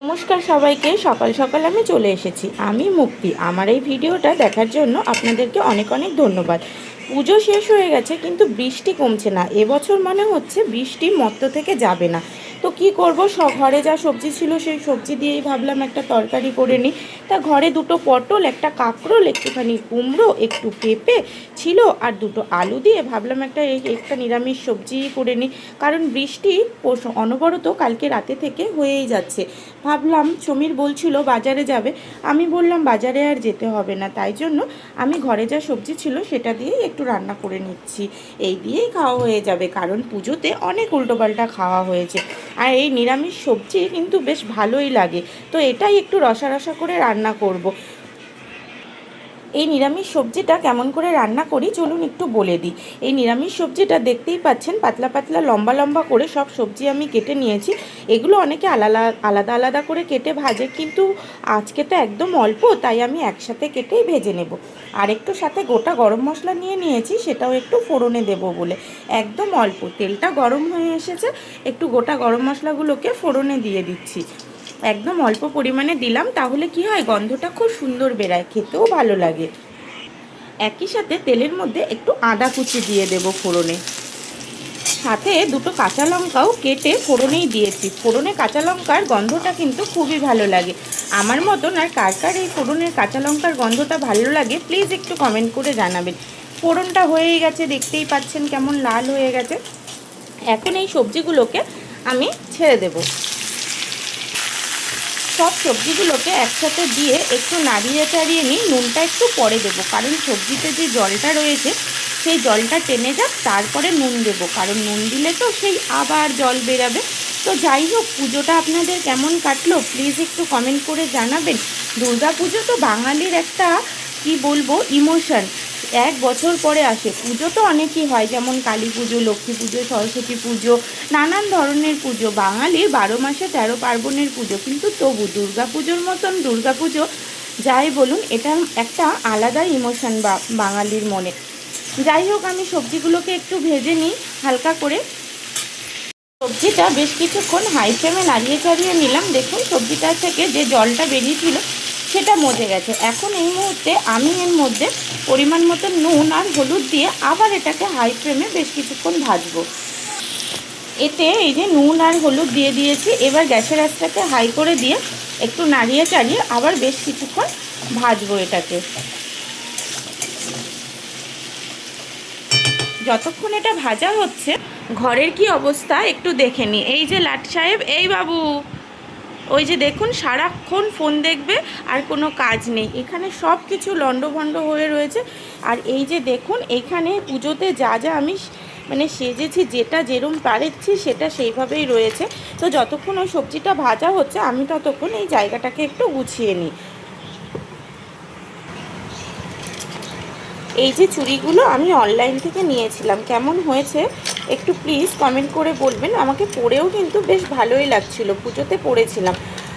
নমস্কার সবাইকে। সকাল সকাল আমি চলে এসেছি। আমি মুক্তি। আমার এই ভিডিওটা দেখার জন্য আপনাদেরকে অনেক অনেক ধন্যবাদ। পুজো শেষ হয়ে গেছে কিন্তু বৃষ্টি কমছে না। এবছর মনে হচ্ছে বৃষ্টি মত্ত থেকে যাবে না। তো কি করব, ঘরে যা সবজি ছিল সেই সবজি দিয়েই ভাবলাম একটা তরকারি করে নিই। তা ঘরে দুটো পটল, একটা কাঁকরোল, একটুখানি কুমড়ো, একটু পেঁপে ছিল আর দুটো আলু দিয়ে ভাবলাম একটা নিরামিষ সবজি করে নিই। কারণ বৃষ্টি অনবরত কালকে রাতে থেকে হয়েই যাচ্ছে। ভাবলাম সমীর বলছিল বাজারে যাবে, আমি বললাম বাজারে আর যেতে হবে না, তাই জন্য আমি ঘরে যা সবজি ছিল সেটা দিয়েই একটু রান্না করে নিচ্ছি। এই দিয়েই খাওয়া হয়ে যাবে, কারণ পুজোতে অনেক উল্টোপাল্টা খাওয়া হয়েছে আর এই নিরামিষ সবজি কিন্তু বেশ ভালোই লাগে। তো এটাই একটু রসা রসা করে রান্না করব। এই নিরামিষ সবজিটা কেমন করে রান্না করি চলুন একটু বলে দিই। এই নিরামিষ সবজিটা দেখতেই পাচ্ছেন পাতলা পাতলা লম্বা লম্বা করে সব সবজি আমি কেটে নিয়েছি। এগুলো অনেকে আলাদা আলাদা আলাদা করে কেটে ভাজে, কিন্তু আজকে তো একদম অল্প, তাই আমি একসাথে কেটেই ভেজে নেব। আর একটু সাথে গোটা গরম মশলা নিয়ে নিয়েছি, সেটাও একটু ফোড়নে দেব বলে। একদম অল্প, তেলটা গরম হয়ে এসেছে, একটু গোটা গরম মশলাগুলোকে ফোড়নে দিয়ে দিচ্ছি। একদম অল্প পরিমাণে দিলাম, তাহলে কি হয়, গন্ধটা খুব সুন্দর বেরায়, খেতেও ভালো লাগে। একই সাথে তেলের মধ্যে একটু আদা কুচি দিয়ে দেব ফোড়নে। সাথে দুটো কাঁচা লঙ্কাও কেটে ফোড়নেই দিয়েছি। ফোড়নে কাঁচা লঙ্কার গন্ধটা কিন্তু খুবই ভালো লাগে। আমার মতন আর কার কার এই ফোড়নের কাঁচা লঙ্কার গন্ধটা ভালো লাগে প্লিজ একটু কমেন্ট করে জানাবেন। ফোড়নটা হয়েই গেছে, দেখতেই পাচ্ছেন কেমন লাল হয়ে গেছে। এখন এই সবজিগুলোকে আমি ছেড়ে দেব। সব সবজিগুলোকে একসাথে দিয়ে একটু নাড়িয়ে চাড়িয়ে নিই। নুনটা একটু পরে দেবো, কারণ সবজিতে যে জলটা রয়েছে সেই জলটা টেনে যাক, তারপরে নুন দেবো, কারণ নুন দিলে তো সেই আবার জল বেরাবে। তো যাই হোক, পুজোটা আপনাদের কেমন কাটলো প্লিজ একটু কমেন্ট করে জানাবেন। দুর্গা পুজো তো বাঙালির একটা কি বলবো ইমোশন। এক বছর পরে আসে পুজো, তো অনেকই হয়, যেমন কালী পুজো, লক্ষ্মী পুজো, সরস্বতী পুজো, নানান ধরনের পুজো। বাঙালির 12 মাসে 13 পার্বণের পুজো, কিন্তু তবু দুর্গা পুজোর মতন দুর্গা পুজো যাই বলুন, এটা একটা আলাদা ইমোশন বাঙালির মনে। যাই হোক, আমি সবজিগুলোকে একটু ভেজে নিই হালকা করে। সবজিটা বেশ কিছুক্ষণ হাই ফ্লেমে নাড়িয়ে চাড়িয়ে নিলাম। দেখুন সবজিটা থেকে যে জলটা বেরিয়েছিল সেটা মজে গেছে। এখন এই মুহূর্তে আমি এর মধ্যে পরিমাণ মতো নুন আর হলুদ দিয়ে আবার এটাকে হাই ফ্লেমে বেশ কিছুক্ষণ ভাজবো। এতে এই যে নুন আর হলুদ দিয়ে দিয়েছি, এবার গ্যাসের আঁচটাকে হাই করে দিয়ে একটু নাড়িয়ে চাড়িয়ে আবার বেশ কিছুক্ষণ ভাজবো এটাকে। যতক্ষণ এটা ভাজা হচ্ছে ঘরের কি অবস্থা একটু দেখে নিই। এই যে লাট সাহেব, এই বাবু, ওই যে দেখুন সারাক্ষণ ফোন দেখবে আর কোনো কাজ নেই। এখানে সব কিছু লণ্ডভণ্ড হয়ে রয়েছে। আর এই যে দেখুন, এখানে পুজোতে যা যা আমি সেজেছি, যেটা যেরম পারেছি সেটা সেইভাবেই রয়েছে। তো যতক্ষণ ওই সবজিটা ভাজা হচ্ছে আমি ততক্ষণ এই জায়গাটাকে একটু গুছিয়ে নিই। এই যে চুড়িগুলো আমি অনলাইন থেকে নিয়েছিলাম, কেমন হয়েছে একটু প্লিজ কমেন্ট করে বলবেন। আমাকে পরেও কিন্তু বেশ ভালোই লাগছিল, পুজোতে পরেছিলাম।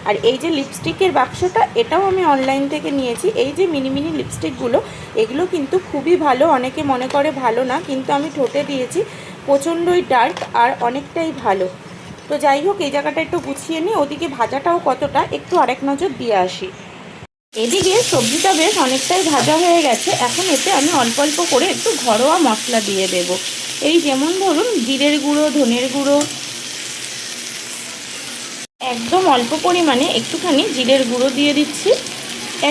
আর এই যে লিপস্টিকের বাক্সটা, এটাও আমি অনলাইন থেকে নিয়েছি। এই যে মিনি মিনি লিপস্টিকগুলো, এগুলো কিন্তু খুবই ভালো। অনেকে মনে করে ভালো না, কিন্তু আমি ঠোঁটে দিয়েছি, প্রচণ্ডই ডার্ক আর অনেকটাই ভালো। তো যাই হোক, এই জায়গাটা একটু গুছিয়ে নিই। ওদিকে ভাজাটাও কতটা একটু আরেক নজর দিয়ে আসি। এদিকে সবজিটা বেশ অনেকটাই ভাজা হয়ে গেছে। এখন এতে আমি অল্প অল্প করে একটু ঘরোয়া মশলা দিয়ে দেব। এই যেমন ধরুন জিরের গুঁড়ো, ধনের গুঁড়ো, একদম অল্প পরিমাণে একটুখানি জিরের গুঁড়ো দিয়ে দিচ্ছি,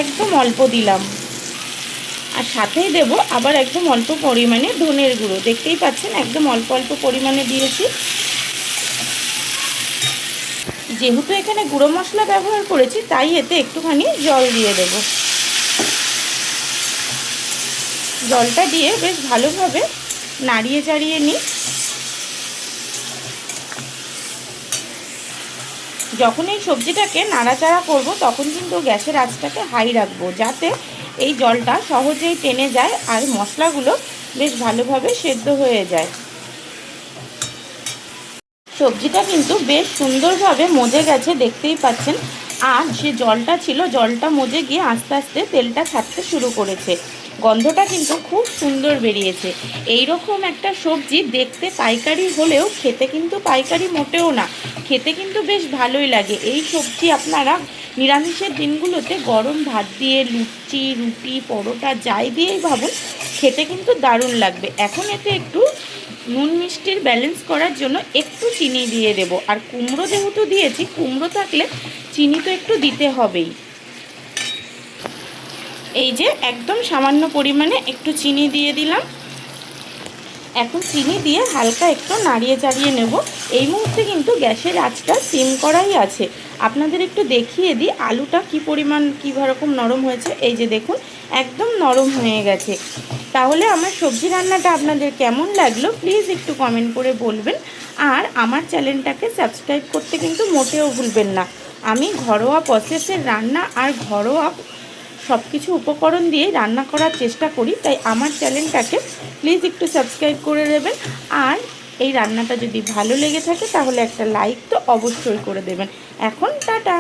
একদম অল্প দিলাম। আর সাথেই দেব আবার একদম অল্প পরিমাণে ধনের গুঁড়ো, দেখতেই পাচ্ছেন একদম অল্প অল্প পরিমাণে দিয়েছি। যেহেতু এখানে গুঁড়ো মশলা ব্যবহার করেছি, তাই এতে একটুখানি জল দিয়ে দেব। জলটা দিয়ে বেশ ভালোভাবে নাড়িয়ে চাড়িয়ে নিই। যখন এই সবজিটাকে নাড়াচাড়া করব তখন কিন্তু গ্যাসের আঁচটাকে হাই রাখবো, যাতে এই জলটা সহজেই টেনে যায় আর মশলাগুলো বেশ ভালোভাবে সেদ্ধ হয়ে যায়। সবজিটা কিন্তু বেশ সুন্দরভাবে মজে গেছে, দেখতেই পাচ্ছেন। আর যে জলটা ছিল, জলটা মজে গিয়ে আস্তে আস্তে তেলটা ছাড়তে শুরু করেছে। গন্ধটা কিন্তু খুব সুন্দর বেরিয়েছে। এই রকম একটা সবজি দেখতে পাইকারি হলেও খেতে কিন্তু পাইকারি মোটেও না, খেতে কিন্তু বেশ ভালোই লাগে। এই সবজি আপনারা নিরামিষের দিনগুলোতে গরম ভাত দিয়ে, লুচি, রুটি, পরোটা যাই দিয়েই ভাবুন, খেতে কিন্তু দারুণ লাগবে। এখন এতে একটু নুন মিষ্টির ব্যালেন্স করার জন্য একটু চিনি দিয়ে দেব। আর কুমড়ো যেহেতু দিয়েছি, কুমড়ো থাকলে চিনি তো একটু দিতে হবেই। এই যে একদম সামান্য পরিমাণে একটু চিনি দিয়ে দিলাম। এখন চিনি দিয়ে হালকা একটু নাড়িয়ে চাড়িয়ে নেব। এই মুহূর্তে কিন্তু গ্যাসের আঁচটা সিম করাই আছে। আপনাদের একটু দেখিয়ে দিই আলুটা কী পরিমাণ কীরকম নরম হয়েছে। এই যে দেখুন, একদম নরম হয়ে গেছে। তাহলে আমার সবজি রান্নাটা আপনাদের কেমন লাগলো প্লিজ একটু কমেন্ট করে বলবেন। আর আমার চ্যানেলটাকে সাবস্ক্রাইব করতে কিন্তু মোটেও ভুলবেন না। আমি ঘরোয়া প্রসেসের রান্না আর ঘরোয়া সব কিছু উপকরণ দিয়ে রান্না করার চেষ্টা করি, তাই আমার চ্যানেলটাকে প্লিজ একটু সাবস্ক্রাইব করে দেবেন। আর এই রান্নাটা যদি ভালো লেগে থাকে তাহলে একটা লাইক তো অবশ্যই করে দেবেন। এখন টাটা।